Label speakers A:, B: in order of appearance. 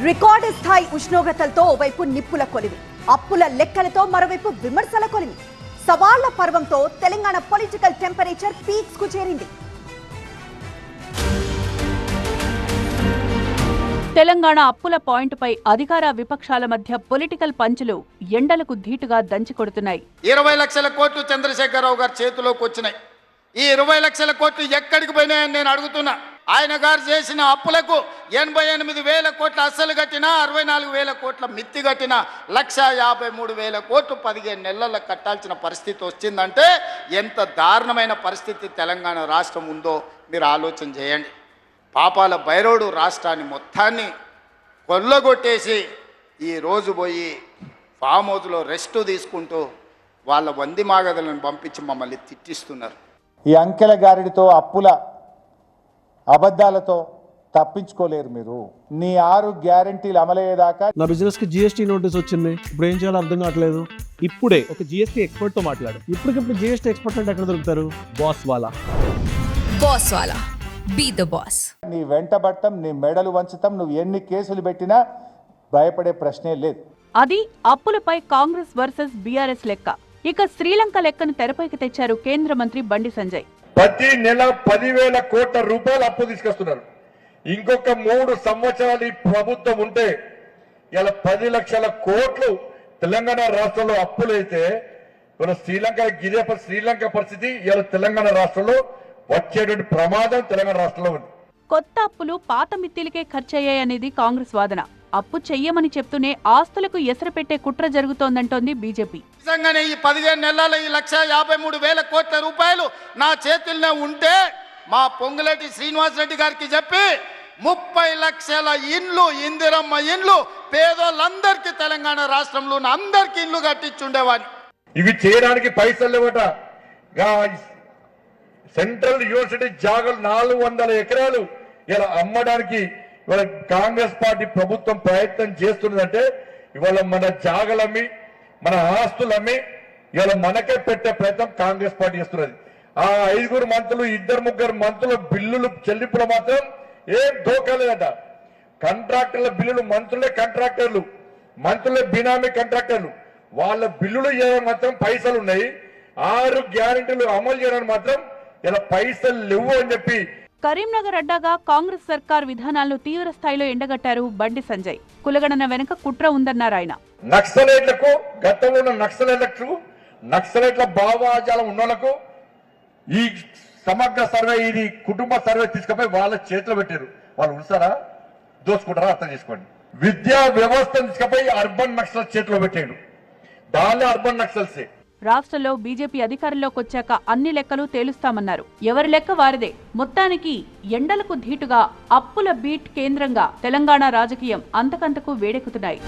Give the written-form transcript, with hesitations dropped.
A: Record స్థాయి ఉష్ణోగ్రతలతో ఓవైపు నిప్పుల కొలివి, అప్పుల లెక్కలతో మరోవైపు విమర్శల కొలివి. సవాళ్ల పర్వంతో తెలంగాణ పొలిటికల్ టెంపరేచర్ పీక్స్ కు చేరింది.
B: తెలంగాణ అప్పుల పాయింట్పై అధికార విపక్షాల మధ్య పొలిటికల్ పంచులు ఎండలకు ధీటుగా దంచికొడుతున్నాయి.
C: 20 లక్షల కోట్లు చంద్రశేఖరరావు గారి చేతిలోకి వచ్చినాయి. ఈ 20 లక్షల కోట్లు ఎక్కడికి పోయినాయని నేను అడుగుతున్నా. ఆయన గారు చేసిన అప్పులకు 88,000 కోట్ల అస్సలు కట్టినా, 64,000 కోట్ల మిత్తి కట్టినా, 1,53,000 కోట్లు 15 నెలల్లో కట్టాల్సిన పరిస్థితి వచ్చిందంటే ఎంత దారుణమైన పరిస్థితి తెలంగాణ రాష్ట్రం ఉందో మీరు ఆలోచన చేయండి. పాపాల భైరవుడు రాష్ట్రాన్ని మొత్తాన్ని కొల్లగొట్టేసి ఈరోజు పోయి ఫామ్ హౌస్లో రెస్ట్ తీసుకుంటూ వాళ్ళ వంది మాగదులను పంపించి మమ్మల్ని తిట్టిస్తున్నారు.
D: ఈ అంకెల గారిడితో అప్పుల అబద్ధాలతో తప్పించుకోలేరు మీరు. నీ 6 గ్యారెంటీలు అమలయ్యేదాకా
E: నా బిజినెస్ కి జిఎస్టీ నోటీస్ వచ్చింది. ఇప్పుడు ఏం చేయాలో అర్థం కావట్లేదు. ఇప్పుడే ఒక జిఎస్టీ ఎక్స్పర్ట్ తో మాట్లాడు. ఇప్పటికిప్పుడు జిఎస్టీ ఎక్స్పర్ట్ అంటే ఎక్కడ దొరుకుతారు? బాస్ వాలా
F: బీ ద బాస్.
D: నీ వెంటబడటం, నీ మెడలు వంచుతాం. నువ్వు ఎన్ని కేసులు పెట్టినా భయపడే ప్రశ్నే లేదు.
B: అది అప్పులపై కాంగ్రెస్ వర్సెస్ బీఆర్ఎస్ లెక్క. ఇక శ్రీలంక లెక్కను తెరపైకి తెచ్చారు కేంద్ర మంత్రి బండి సంజయ్.
G: ప్రతి నెల 10,000 కోట్ల రూపాయలు అప్పు తీసుకొస్తున్నారు. ఇంకొక 3 సంవత్సరాలు ఈ ప్రభుత్వం ఉంటే ఇలా 10 లక్షల కోట్లు తెలంగాణ రాష్ట్రంలో అప్పులైతే ఇలా శ్రీలంక పరిస్థితి ఇలా తెలంగాణ రాష్ట్రంలో వచ్చేటువంటి ప్రమాదం తెలంగాణ రాష్ట్రంలో ఉంది.
B: కొత్త అప్పులు పాత మిత్తిలకే ఖర్చయ్యాయనేది కాంగ్రెస్ వాదన. అప్పు చెయ్యమని చెప్తూనే ఆస్తులకు ఎసరు పెట్టే కుట్ర జరుగుతోందంటోంది బీజేపీ.
C: నిజంగానే ఈ 15 నెలల ఈ 1,53,000 కోట్ల రూపాయలు నా చేతుల్లో ఉంటే మా పొంగులేటి శ్రీనివాసరెడ్డి గారికి చెప్పి 30 లక్షల ఇండ్లు, ఇందిరమ్మ ఇండ్లు పేదోళ్ళందరికీ తెలంగాణ రాష్ట్రంలో అందరికి ఇండ్లు కట్టించుండేవాడిని.
G: ఇవి చేయడానికి పైసలు లేవట. సెంట్రల్ యూనివర్సిటీ జాగలు 400 ఎకరాలు ఇలా అమ్మడానికి ఇవాళ కాంగ్రెస్ పార్టీ ప్రభుత్వం ప్రయత్నం చేస్తున్నదంటే ఇవాళ మన జాగలమ్మి, మన ఆస్తులమ్మి ఇవాళ మనకే పెట్టే ప్రయత్నం కాంగ్రెస్ పార్టీ చేస్తున్నది. ఆ 5 మంత్రులు, 2-3 మంత్రుల బిల్లులు చెల్లింపులు మాత్రం ఏం దోకాలేదట. కాంట్రాక్టర్ల బిల్లులు, మంత్రులే కాంట్రాక్టర్లు, మంత్రులే బినామీ కాంట్రాక్టర్లు, వాళ్ళ బిల్లులు చేయడం మాత్రం పైసలు ఉన్నాయి. 6 గ్యారెంటీలు అమలు చేయడానికి మాత్రం ఇలా పైసలు లేవు అని చెప్పి
B: కరీంనగర్ అడ్డాగా కాంగ్రెస్ సర్కార్ విధానాలను తీవ్ర స్థాయిలో ఎండగట్టారు బండి సంజయ్. కులగణన వెనుక కుట్ర ఉందన్నారు ఆయన.
G: నక్సలైట్లకు, గతంలో ఉన్న నక్సలైట్ల భావాజాలం ఉన్నోళ్లకు ఈ సమగ్ర సర్వే, ఇది కుటుంబ సర్వే తీసుకుపోయి వాళ్ళ చేతిలో పెట్టారు. వాళ్ళు ఉంచారా, దోచుకుంటారా అర్థం చేసుకోండి. విద్యా వ్యవస్థను తీసుకుపోయి అర్బన్ నక్సల్ చేతిలో పెట్టాడు. దానిలో అర్బన్ నక్సల్సే.
B: రాష్ట్రంలో బీజేపీ అధికారంలోకి వచ్చాక అన్ని లెక్కలు తేలుస్తామన్నారు. ఎవరి లెక్క వారిదే. మొత్తానికి ఎండలకు ధీటుగా అప్పుల బీట్ కేంద్రంగా తెలంగాణ రాజకీయం అంతకంతకు వేడెక్కుతున్నాయి.